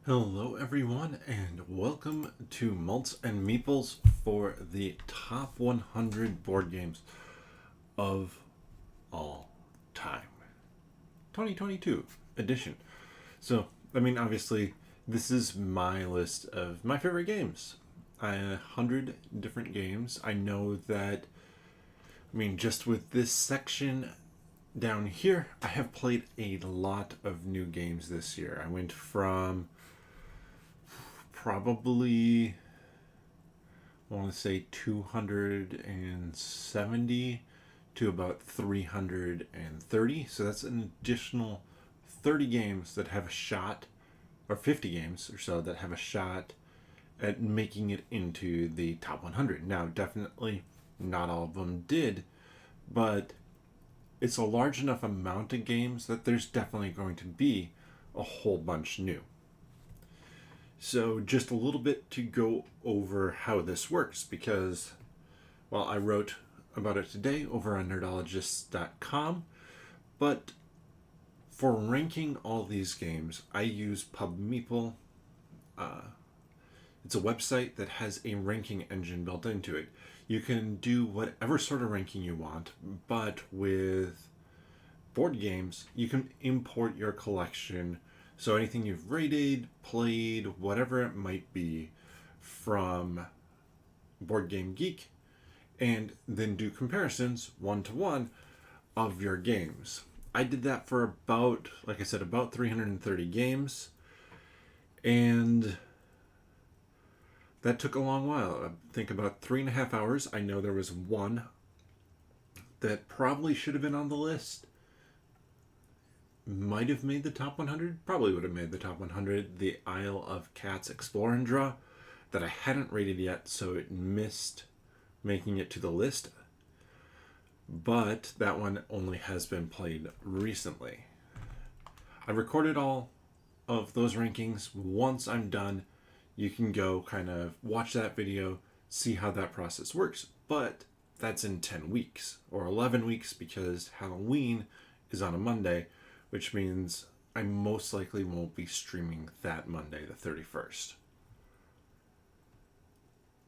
Hello, everyone, and welcome to Malts and Meeples for the top 100 board games of all time. 2022 edition. So, obviously, this is my list of my favorite games. 100 different games. I know that, just with this section down here, I have played a lot of new games this year. I went from probably, I want to say 270 to about 330. So that's an additional 30 games that have a shot, or 50 games or so that have a shot at making it into the top 100. Now, definitely not all of them did, but it's a large enough amount of games that there's definitely going to be a whole bunch new. So just a little bit to go over how this works, because, well, I wrote about it today over on nerdologists.com, but for ranking all these games, I use PubMeeple. It's a website that has a ranking engine built into it. You can do whatever sort of ranking you want, but with board games, you can import your collection. So anything you've rated, played, whatever it might be, from Board Game Geek, and then do comparisons one-to-one of your games. I did that for about, like I said, about 330 games, and that took a long while. I think about 3.5 hours. I know there was one that probably should have been on the list. Might have made the top 100, probably would have made the top 100, the Isle of Cats Explore and Draw, that I hadn't rated yet, so it missed making it to the list. But that one only has been played recently. I recorded all of those rankings. Once I'm done, you can go kind of watch that video, see how that process works. But that's in 10 weeks, or 11 weeks, because Halloween is on a Monday, which means I most likely won't be streaming that Monday, the 31st.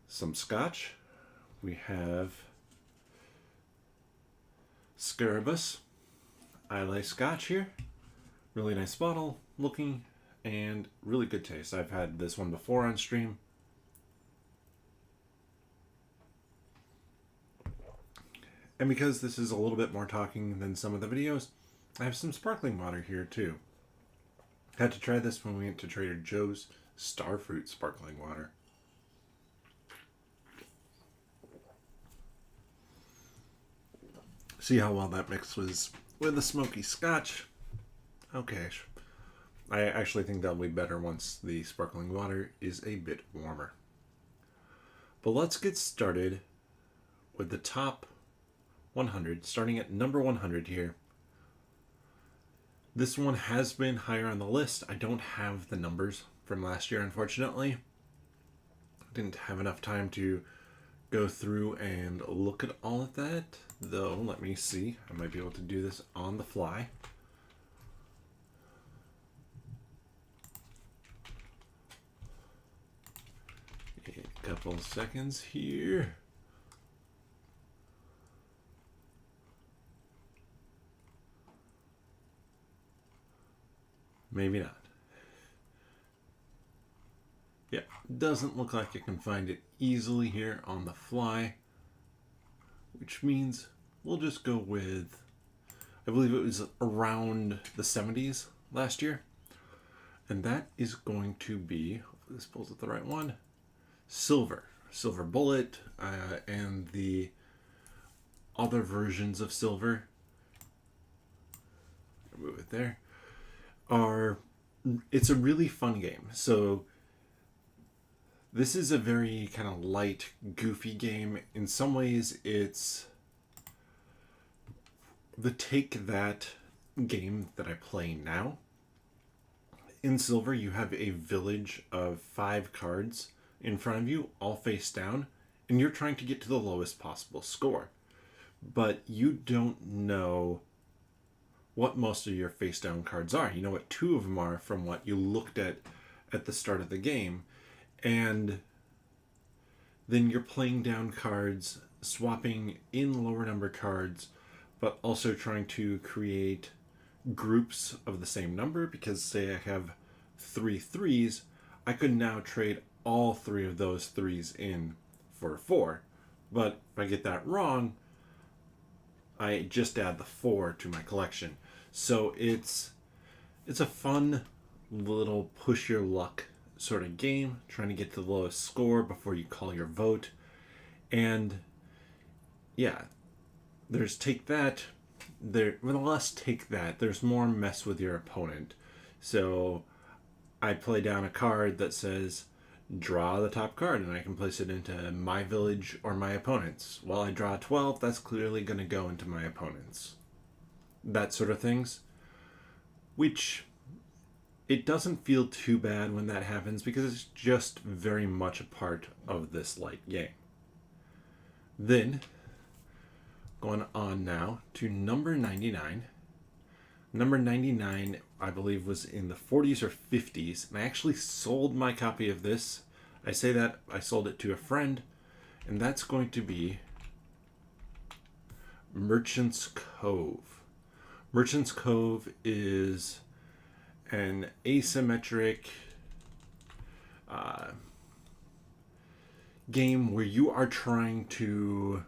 Some scotch. We have Scarabus Islay Scotch here. Really nice bottle looking and really good taste. I've had this one before on stream. And because this is a little bit more talking than some of the videos, I have some sparkling water here too. Had to try this when we went to Trader Joe's. Starfruit sparkling water. See how well that mix was with the smoky scotch? Okay. I actually think that'll be better once the sparkling water is a bit warmer. But let's get started with the top 100, starting at number 100 here. This one has been higher on the list. I don't have the numbers from last year, unfortunately. Didn't have enough time to go through and look at all of that, though. Let me see. I might be able to do this on the fly. A couple of seconds here. Maybe not. Yeah, doesn't look like I can find it easily here on the fly, which means we'll just go with, I believe it was around the 70s last year, and that is going to be, hopefully this pulls up the right one, Silver Bullet, and the other versions of Silver, move it there, it's a really fun game. So this is a very kind of light, goofy game. In some ways, it's the Take That game that I play now. In Silver, you have a village of 5 cards in front of you, all face down, and you're trying to get to the lowest possible score. But you don't know what most of your face down cards are. You know what 2 of them are from what you looked at at the start of the game. And then you're playing down cards, swapping in lower number cards, but also trying to create groups of the same number, because say I have 3 3s, I could now trade all 3 of those 3s in for a 4. But if I get that wrong, I just add the 4 to my collection. So it's a fun little push your luck sort of game, trying to get to the lowest score before you call your vote. And yeah, there's take that. With less take that, there's more mess with your opponent. So I play down a card that says draw the top card, and I can place it into my village or my opponent's. Well, I draw 12, that's clearly going to go into my opponent's. That sort of things. Which, it doesn't feel too bad when that happens, because it's just very much a part of this light game. Then, going on now to number 99. Number 99, I believe, was in the 40s or 50s, and I actually sold my copy of this. I say that I sold it to a friend, and that's going to be Merchant's Cove. Merchant's Cove is an asymmetric game where you are trying to,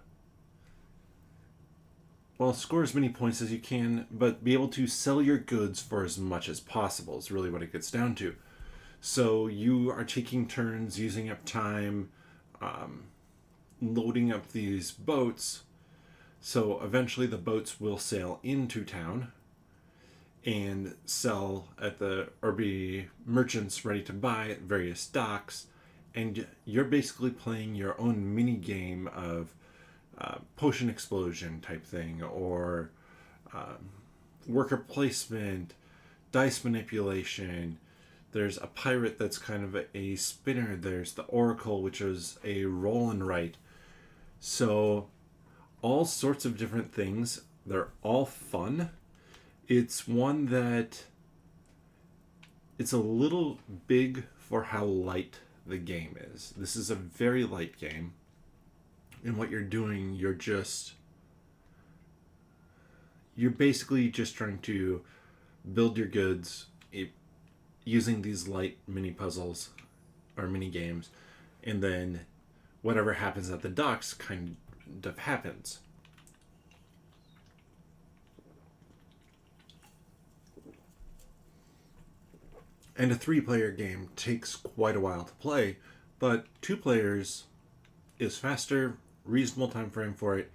well, score as many points as you can, but be able to sell your goods for as much as possible is really what it gets down to. So you are taking turns, using up time, loading up these boats. So eventually the boats will sail into town and sell or be merchants ready to buy at various docks. And you're basically playing your own mini game of potion explosion type thing, or worker placement, dice manipulation. There's a pirate that's kind of a spinner. There's the Oracle, which is a roll and write. So all sorts of different things. They're all fun. It's one that it's a little big for how light the game is. This is a very light game. And what you're doing, you're basically just trying to build your goods using these light mini puzzles or mini games, and then whatever happens at the docks kind of happens. And a 3-player game takes quite a while to play, but 2 players is faster, reasonable time frame for it,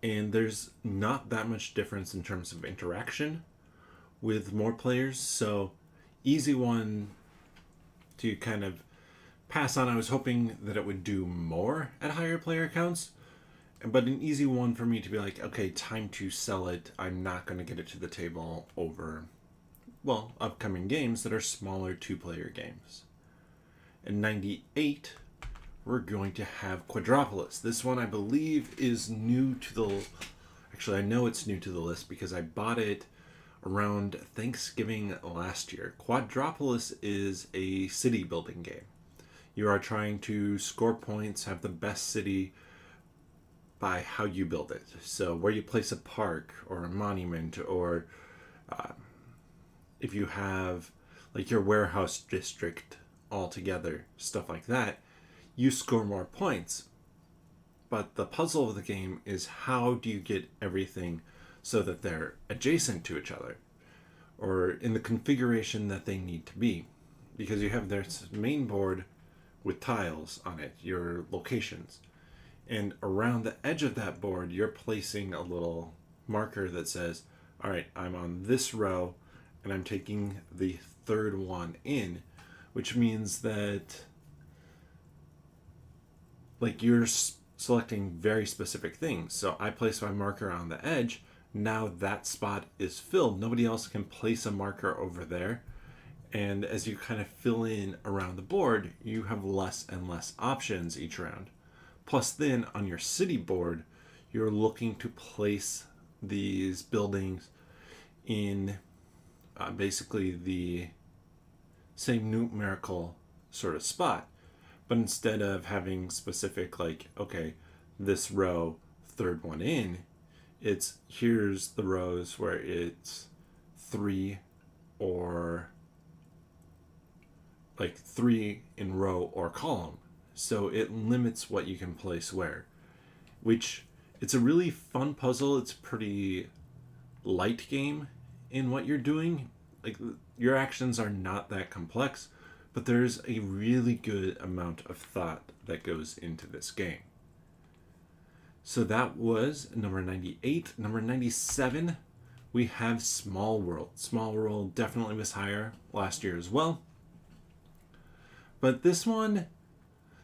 and there's not that much difference in terms of interaction with more players. So easy one to kind of pass on. I was hoping that it would do more at higher player counts, but an easy one for me to be like, okay, time to sell it. I'm not going to get it to the table over, well, upcoming games that are smaller 2-player games. In 98, we're going to have Quadropolis. This one, I believe, is new to the... Actually, I know it's new to the list because I bought it around Thanksgiving last year. Quadropolis is a city building game. You are trying to score points, have the best city by how you build it. So where you place a park or a monument, or if you have like your warehouse district all together, stuff like that, you score more points. But the puzzle of the game is, how do you get everything so that they're adjacent to each other, or in the configuration that they need to be? Because you have this main board with tiles on it, your locations, and around the edge of that board you're placing a little marker that says, all right, I'm on this row and I'm taking the third one in, which means that like you're selecting very specific things. So I place my marker on the edge. Now that spot is filled. Nobody else can place a marker over there. And as you kind of fill in around the board, you have less and less options each round. Plus then on your city board, you're looking to place these buildings in basically the same numerical sort of spot. But instead of having specific, like, okay, this row, third one in, it's here's the rows where it's 3 or like 3 in row or column. So it limits what you can place where, which it's a really fun puzzle. It's a pretty light game in what you're doing. Like your actions are not that complex, but there's a really good amount of thought that goes into this game. So that was number 98. Number 97, we have Small World. Small World definitely was higher last year as well. But this one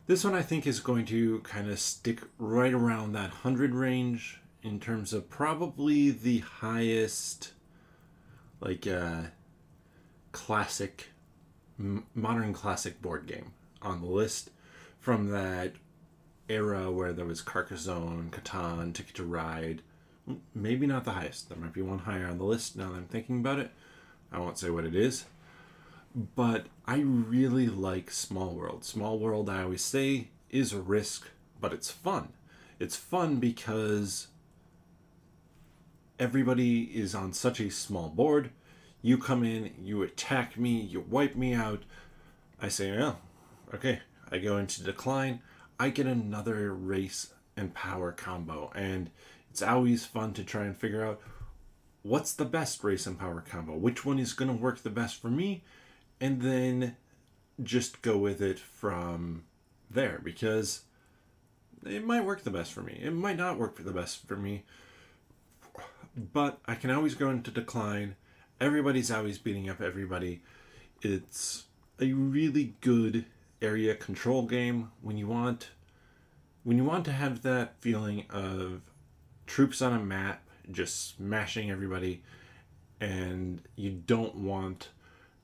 I think is going to kind of stick right around that 100 range in terms of probably the highest, like, classic, modern classic board game on the list from that era where there was Carcassonne, Catan, Ticket to Ride. Maybe not the highest. There might be one higher on the list now that I'm thinking about it. I won't say what it is. But I really like Small World. Small World, I always say, is a risk, but it's fun. It's fun because everybody is on such a small board. You come in, you attack me, you wipe me out. I say, oh, okay. I go into decline. I get another race and power combo. And it's always fun to try and figure out what's the best race and power combo. Which one is going to work the best for me? And then just go with it from there, because it might work the best for me. It might not work for the best for me, but I can always go into decline. Everybody's always beating up everybody. It's a really good area control game when you want to have that feeling of troops on a map just smashing everybody, and you don't want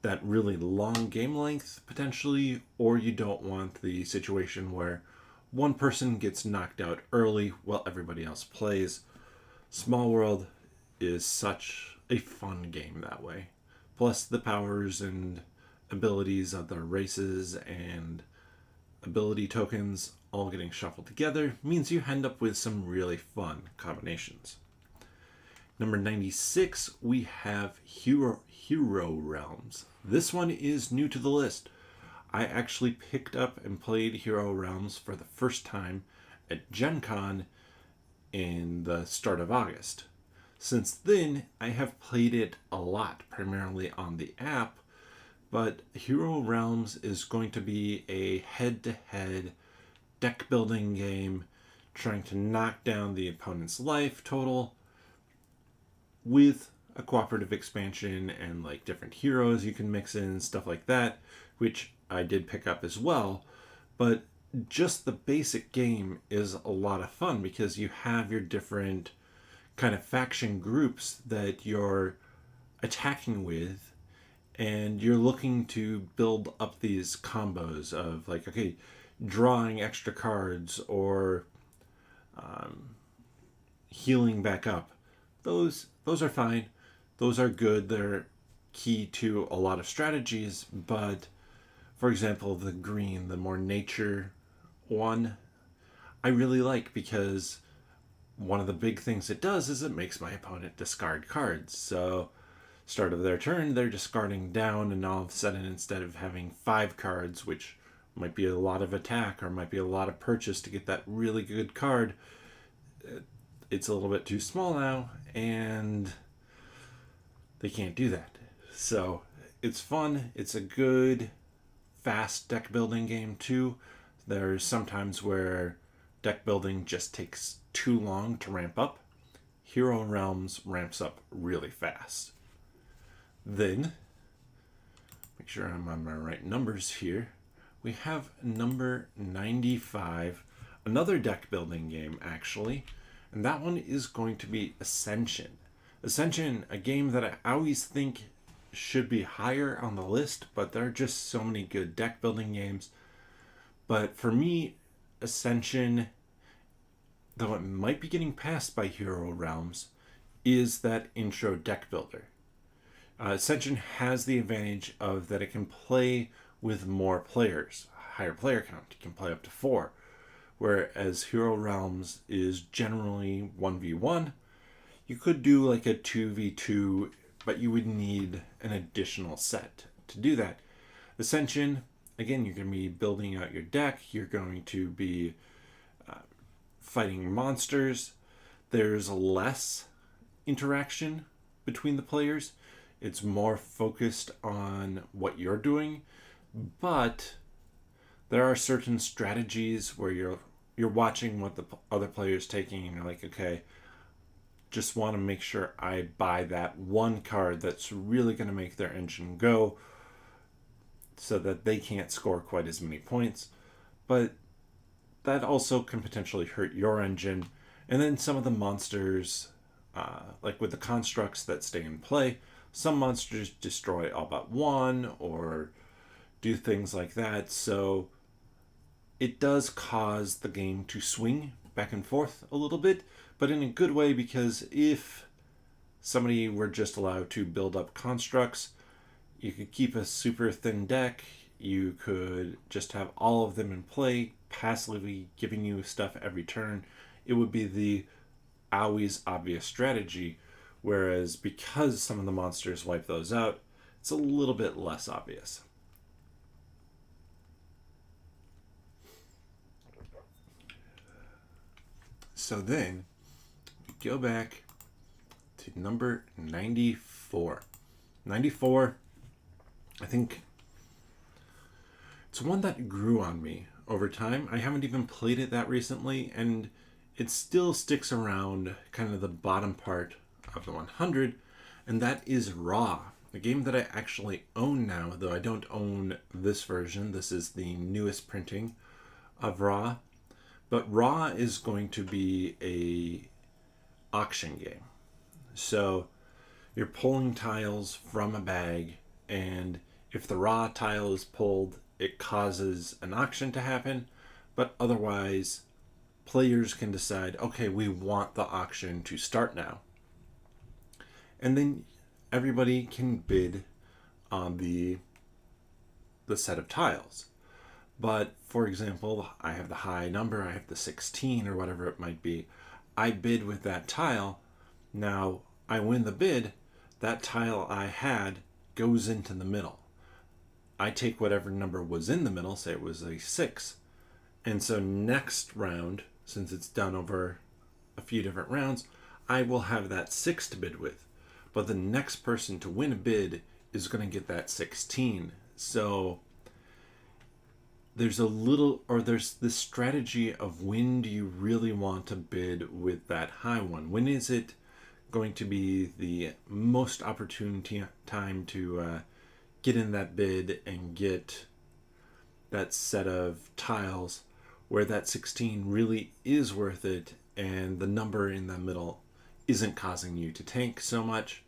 that really long game length potentially, or you don't want the situation where one person gets knocked out early while everybody else plays. Small World is such a fun game that way. Plus the powers and abilities of the races and ability tokens all getting shuffled together means you end up with some really fun combinations. Number 96, we have Hero Realms. This one is new to the list. I actually picked up and played Hero Realms for the first time at Gen Con in the start of August. Since then, I have played it a lot, primarily on the app, but Hero Realms is going to be a head-to-head deck building game trying to knock down the opponent's life total with a cooperative expansion and like different heroes you can mix in, stuff like that, which I did pick up as well. But just the basic game is a lot of fun because you have your different kind of faction groups that you're attacking with, and you're looking to build up these combos of like, okay, drawing extra cards or healing back up. Those are fine. Those are good. They're key to a lot of strategies, but for example, the green, the more nature one, I really like because one of the big things it does is it makes my opponent discard cards. So start of their turn, they're discarding down, and all of a sudden, instead of having 5 cards, which might be a lot of attack or might be a lot of purchase to get that really good card, it's a little bit too small now, and they can't do that. So it's fun. It's a good, fast deck building game too. There's sometimes where deck building just takes too long to ramp up. Hero Realms ramps up really fast. Then, make sure I'm on my right numbers here, we have number 95, another deck building game actually, and that one is going to be Ascension. Ascension, a game that I always think should be higher on the list, but there are just so many good deck building games. But for me, Ascension, though it might be getting passed by Hero Realms, is that intro deck builder. Ascension has the advantage of that it can play with more players, higher player count. It can play up to 4, whereas Hero Realms is generally 1v1. You could do like a 2v2, but you would need an additional set to do that. Ascension, again, you're going to be building out your deck. You're going to be fighting monsters. There's less interaction between the players. It's more focused on what you're doing, but there are certain strategies where you're watching what the other player's taking, and you're like, okay, just want to make sure I buy that one card that's really going to make their engine go, so that they can't score quite as many points. But that also can potentially hurt your engine. And then some of the monsters, like with the constructs that stay in play, some monsters destroy all but one or do things like that. So it does cause the game to swing back and forth a little bit, but in a good way, because if somebody were just allowed to build up constructs, you could keep a super thin deck. You could just have all of them in play, passively giving you stuff every turn. It would be the always obvious strategy, whereas because some of the monsters wipe those out, it's a little bit less obvious. So then, go back to number 94. 94, I think it's one that grew on me over time. I haven't even played it that recently, and it still sticks around kind of the bottom part of the 100, and that is Ra, a game that I actually own now, though I don't own this version. This is the newest printing of Ra. But Ra is going to be a auction game. So you're pulling tiles from a bag, and if the Ra tile is pulled, it causes an auction to happen, but otherwise players can decide, okay, we want the auction to start now. And then everybody can bid on the set of tiles. But for example, I have the high number, I have the 16 or whatever it might be. I bid with that tile. Now I win the bid. That tile I had goes into the middle. I take whatever number was in the middle, say it was a 6. And so next round, since it's done over a few different rounds, I will have that 6 to bid with. But the next person to win a bid is going to get that 16. So there's this strategy of when do you really want to bid with that high one? When is it going to be the most opportune time to get in that bid and get that set of tiles where that 16 really is worth it and the number in the middle isn't causing you to tank so much?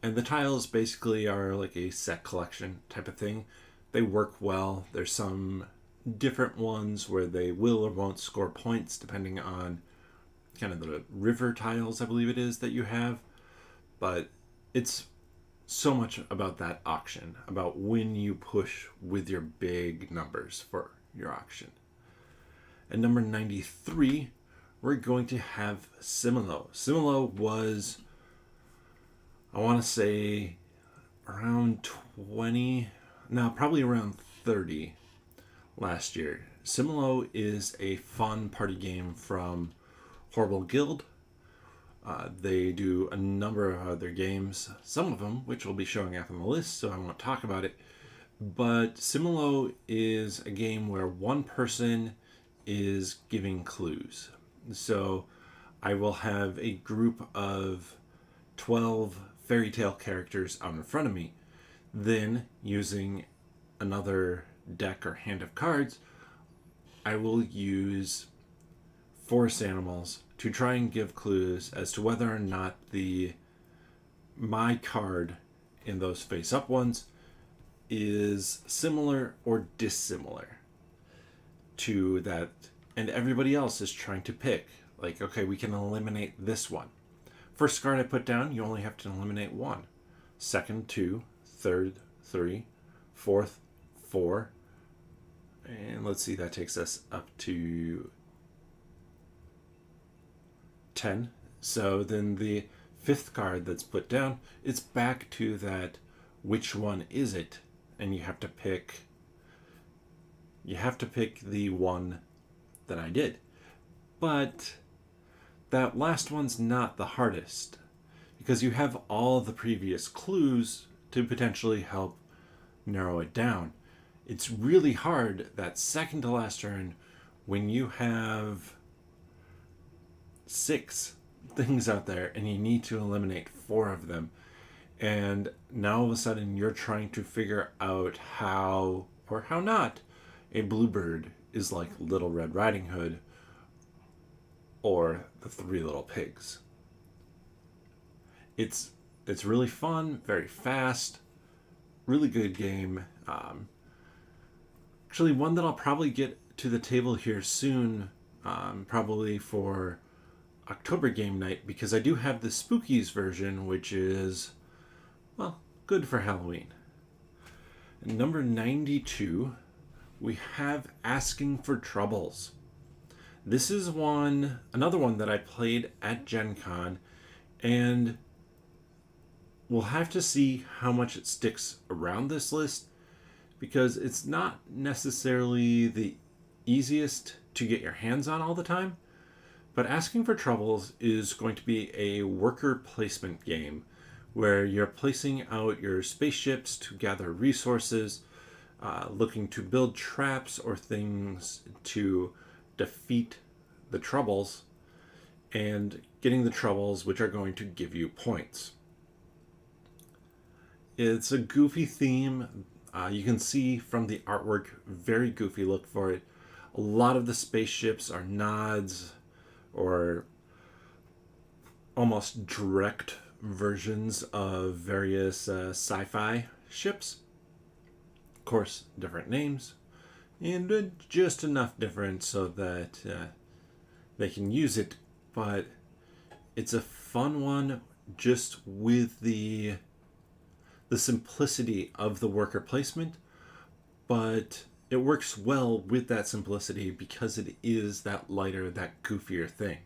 And the tiles basically are like a set collection type of thing. They work well. There's some different ones where they will or won't score points depending on kind of the river tiles, I believe it is, that you have. But it's so much about that auction, about when you push with your big numbers for your auction. At number 93, we're going to have Similo. Similo was, I want to say, around 20... No, probably around 30 last year. Similo is a fun party game from Horrible Guild. They do a number of other games, some of them which will be showing up on the list, so I won't talk about it. But Similo is a game where one person is giving clues. So I will have a group of 12 fairy tale characters out in front of me. Then, using another deck or hand of cards, I will use forest animals to try and give clues as to whether or not my card in those face-up ones is similar or dissimilar to that. And everybody else is trying to pick, okay, we can eliminate this one. First card I put down, you only have to eliminate one. second 2, third 3, fourth 4, and let's see, that takes us up to 10. So then the fifth card that's put down, it's back to that which one is it, and you have to pick the one that I did. But that last one's not the hardest, because you have all the previous clues to potentially help narrow it down. It's really hard that second to last turn when you have 6 things out there and you need to eliminate 4 of them. And now all of a sudden you're trying to figure out how or how not a bluebird is like Little Red Riding Hood or the Three Little Pigs. It's really fun, very fast, really good game. Actually, one that I'll probably get to the table here soon, probably for October game night, because I do have the Spookies version, which is, well, good for Halloween. Number 92, we have Asking for Troubles. This is another one that I played at Gen Con, and we'll have to see how much it sticks around this list, because it's not necessarily the easiest to get your hands on all the time. But Asking for Troubles is going to be a worker placement game where you're placing out your spaceships to gather resources, looking to build traps or things to defeat the troubles, and getting the troubles, which are going to give you points. It's a goofy theme. You can see from the artwork, very goofy look for it. A lot of the spaceships are nods or almost direct versions of various sci-fi ships. Of course, different names, and just enough different so that they can use it. But it's a fun one, just with the simplicity of the worker placement, but it works well with that simplicity because it is that lighter, that goofier thing.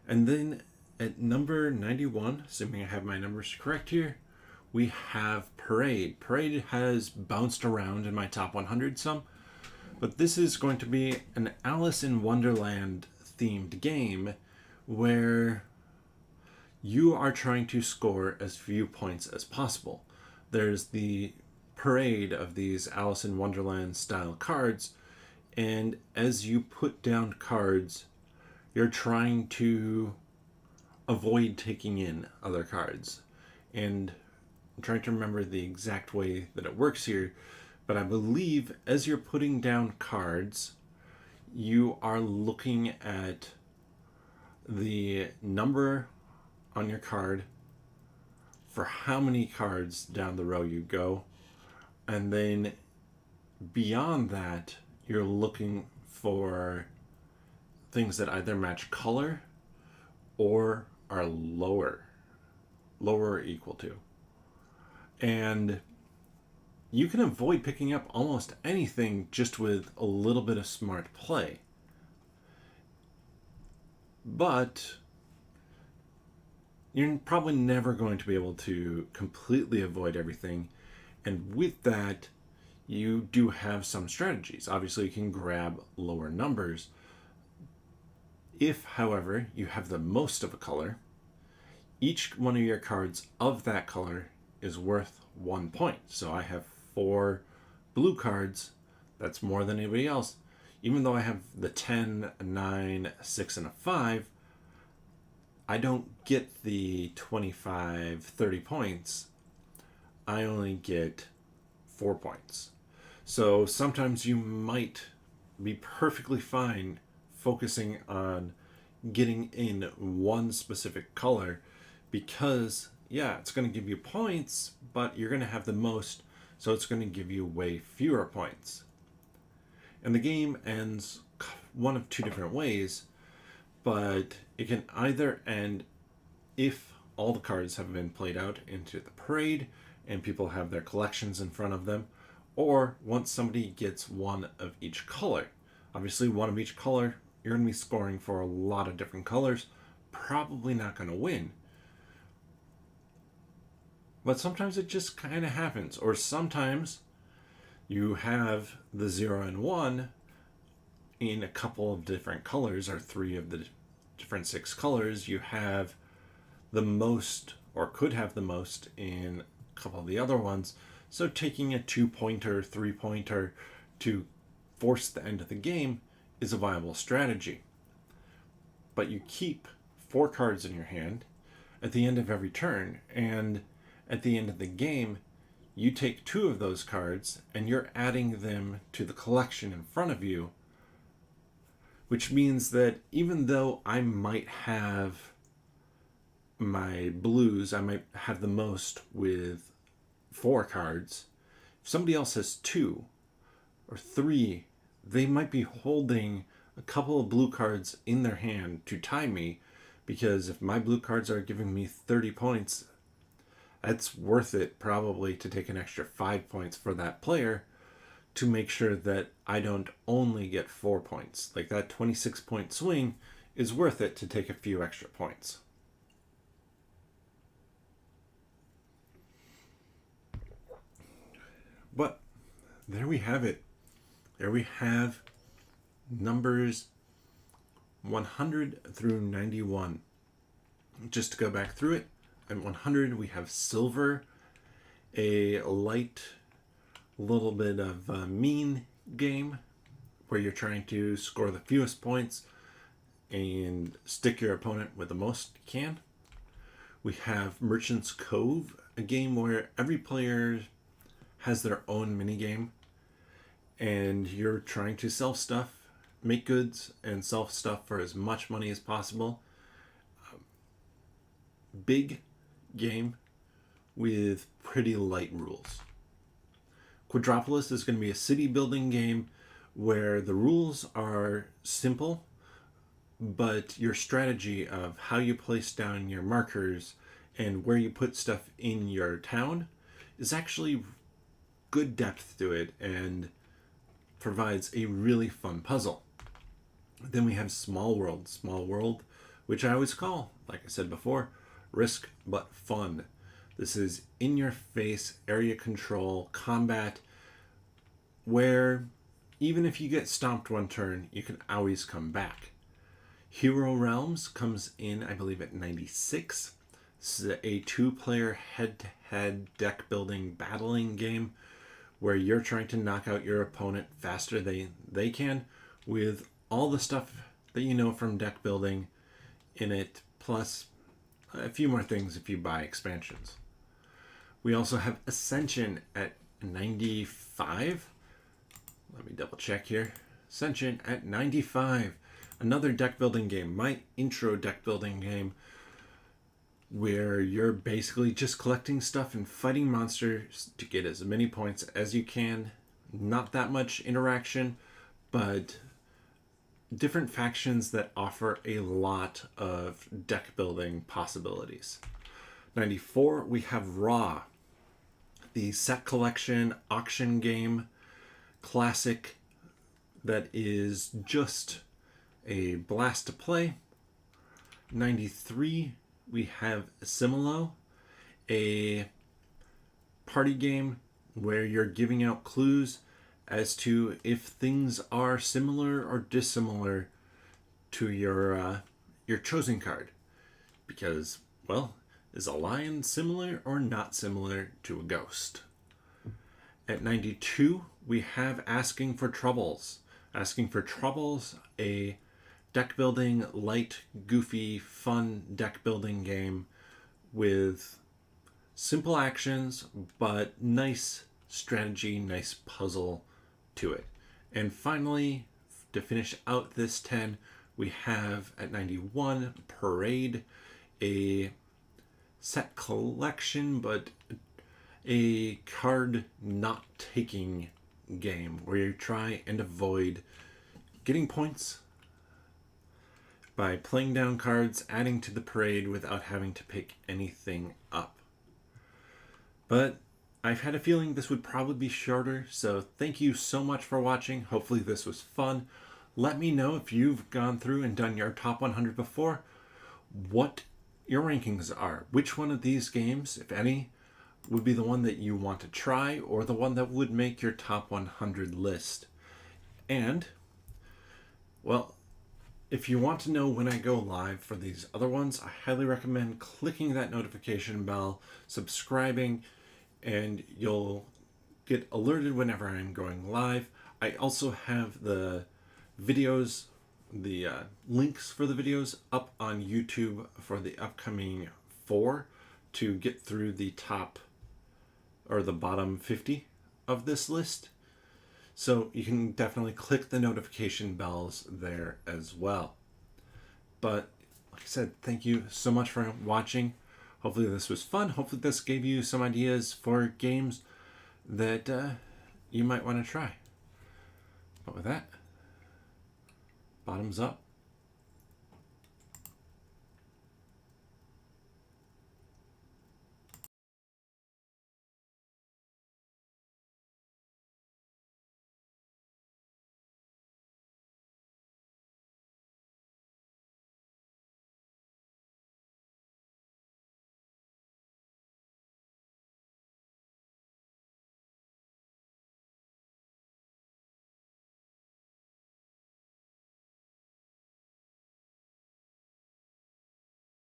And then at number 91, assuming I have my numbers correct here, we have Parade. Parade has bounced around in my top 100 some, but this is going to be an Alice in Wonderland themed game where you are trying to score as few points as possible. There's the parade of these Alice in Wonderland style cards, and as you put down cards, you're trying to avoid taking in other cards. And I'm trying to remember the exact way that it works here, but I believe as you're putting down cards, you are looking at the number on your card for how many cards down the row you go, and then beyond that you're looking for things that either match color or are lower or equal to. And you can avoid picking up almost anything just with a little bit of smart play. But you're probably never going to be able to completely avoid everything. And with that, you do have some strategies. Obviously, you can grab lower numbers. If, however, you have the most of a color, each one of your cards of that color is worth 1 point. So I have 4 blue cards. That's more than anybody else. Even though I have the 10, a 9, a 6, and a 5, I don't get the 25, 30 points. I only get 4 points. So sometimes you might be perfectly fine focusing on getting in one specific color because, yeah, it's going to give you points, but you're going to have the most, so it's going to give you way fewer points. And the game ends one of 2 different ways, but it can either end if all the cards have been played out into the parade and people have their collections in front of them, or once somebody gets one of each color. Obviously, one of each color, you're going to be scoring for a lot of different colors, probably not going to win. But sometimes it just kind of happens. Or sometimes you have the 0 and 1 in a couple of different colors, or 3 of the different 6 colors. You have the most, or could have the most, in a couple of the other ones. So taking a 2-pointer, 3-pointer to force the end of the game is a viable strategy. But you keep 4 cards in your hand at the end of every turn, and at the end of the game, you take 2 of those cards and you're adding them to the collection in front of you, which means that even though I might have my blues, I might have the most with 4 cards, if somebody else has 2 or 3, they might be holding a couple of blue cards in their hand to tie me, because if my blue cards are giving me 30 points, it's worth it probably to take an extra 5 points for that player to make sure that I don't only get 4 points. Like, that 26-point swing is worth it to take a few extra points. But there we have it. There we have numbers 100 through 91. Just to go back through it, at 100 we have silver, a light, little bit of a mean game where you're trying to score the fewest points and stick your opponent with the most you can. We have Merchant's Cove, a game where every player has their own mini game and you're trying to sell stuff, make goods, and sell stuff for as much money as possible. Big game with pretty light rules. Quadropolis is going to be a city building game where the rules are simple, but your strategy of how you place down your markers and where you put stuff in your town is actually good depth to it and provides a really fun puzzle. Then we have Small World, which I always call, like I said before, risk but fun. This is in your face area control combat where even if you get stomped one turn, you can always come back. Hero Realms comes in, I believe, at 96. This is a 2-player head-to-head deck building battling game where you're trying to knock out your opponent faster than they can with all the stuff that you know from deck building in it, plus a few more things if you buy expansions. We also have Ascension at 95. Let me double check here. Ascension at 95. Another deck building game. My intro deck building game where you're basically just collecting stuff and fighting monsters to get as many points as you can. Not that much interaction, but different factions that offer a lot of deck building possibilities. 94, we have Raw, the set collection auction game classic that is just a blast to play. 93, we have Similo, a party game where you're giving out clues as to if things are similar or dissimilar to your chosen card. Because, well, is a lion similar or not similar to a ghost? At 92, we have Asking for Troubles. Asking for Troubles, a deck building, light, goofy, fun deck building game with simple actions, but nice strategy, nice puzzle to it. And finally, to finish out this 10, we have at 91 Parade, a set collection, but a card not taking game where you try and avoid getting points by playing down cards, adding to the parade without having to pick anything up. But I've had a feeling this would probably be shorter, so thank you so much for watching. Hopefully this was fun. Let me know if you've gone through and done your top 100 before, what your rankings are. Which one of these games, if any, would be the one that you want to try, or the one that would make your top 100 list. And, well, if you want to know when I go live for these other ones, I highly recommend clicking that notification bell, subscribing, and you'll get alerted whenever I'm going live. I also have the videos, the links for the videos up on YouTube for the upcoming 4 to get through the top or the bottom 50 of this list. So you can definitely click the notification bells there as well. But like I said, thank you so much for watching. Hopefully this was fun. Hopefully this gave you some ideas for games that you might want to try. But with that, bottoms up.